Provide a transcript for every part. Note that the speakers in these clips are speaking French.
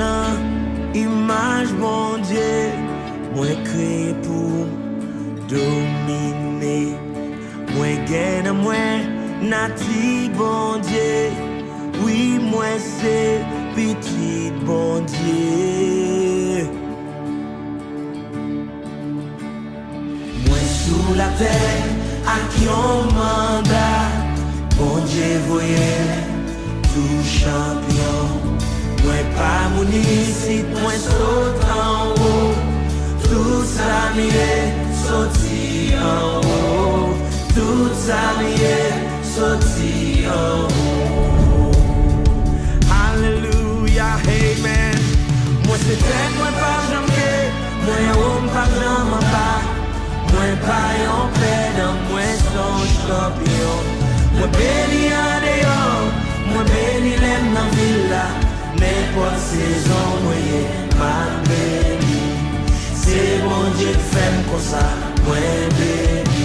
nan image bon Dieu, moi créé pour dominer. Moi gagne moi nati bon Dieu. Oui, moi c'est petit bon Dieu. Moi sous la terre à qui on mandat. Bon Dieu voyait tout champion. Moi pas mon ici, moi saute en haut. Tout ça m'est sorti en haut. Tout ça m'est sorti en haut. Alléluia, amen. Moi c'est tête, moi pas jamais. Moi homme pas jamais pas. Moi pas en peine, moi son champion. Moi béni en dehors, moi béni l'aime dans villa. N'importe saison, moi ma béni. C'est bon Dieu qui fait comme ça, moi béni.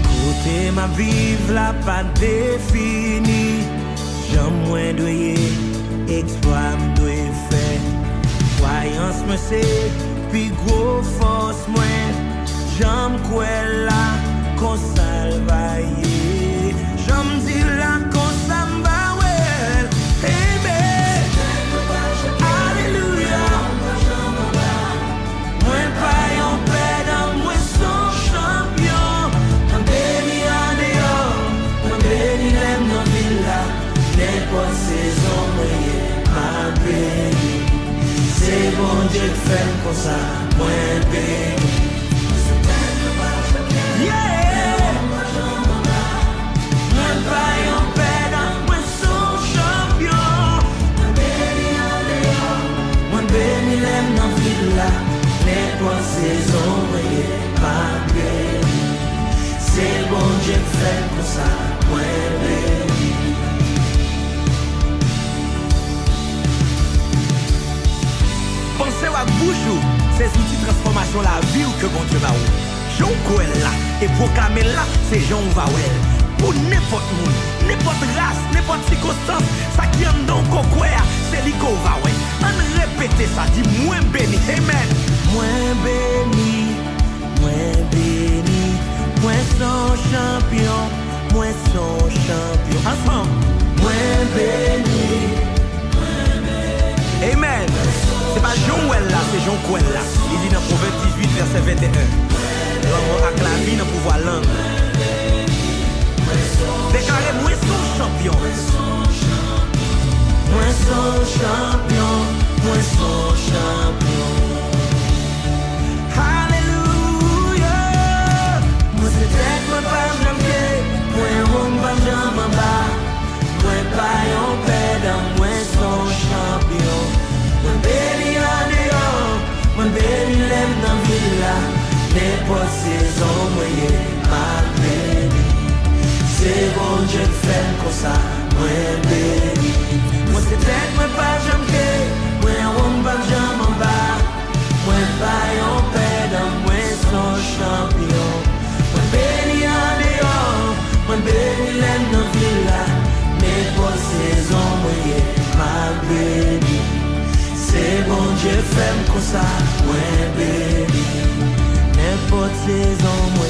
Côté ma vive la pas définie. J'aime moins doyer, exploit me doyer faire. Croyance me c'est, puis gros force moi. J'aime quoi là, qu'on salvaille. J'aime dire là, qu'on s'emballe. Amen. Alléluia. Moi pas en peine, moi son champion. Moi béni en dehors, moi béni l'aime dans villa. N'importe saison, moi ma béni. C'est bon Dieu qui fait comme ça, moi béni. Saison, ma béni. C'est bon Dieu qui fait comme ça, moi béni. Pensez à bouche, ces outils de transformation la vie ou que bon Dieu va ou. Jean Coel là, et proclamer là, c'est Jean Vawel. Pour n'importe monde, n'importe race, n'importe circonstance, ça qui en donc quoi, c'est lui qu'on va ouais. On répète ça, dit moins béni, amen. Moins béni, moins béni, moins son champion, moins son champion. Ensemble, moins béni, moins béni. Amen. C'est pas Jean-Ouel là, c'est Jean-Coel là. Il dit dans Proverbe 18, verset 21. L'homme a la vie dans le pouvoir langue. Déclarez moi son champion. Moi son champion, moi son champion. Alléluia. Moi c'est tête, moi pas jamais. Moi homme pas jamais bas. Moi pas en peine, moi son champion. Moi béni en dehors, moi béni l'aime dans villa. N'importe saison, moi ma béni. C'est bon Dieu qui fait comme ça, moi béni. Moi c'est tête, moi pas jamais. Moi homme pas jamais bas. Moi pas en peine, moi son champion. Moi béni en dehors, moi béni l'aime dans villa. N'importe saison, moi ma béni. C'est bon Dieu fait comme ça, moi béni. N'importe saison, moi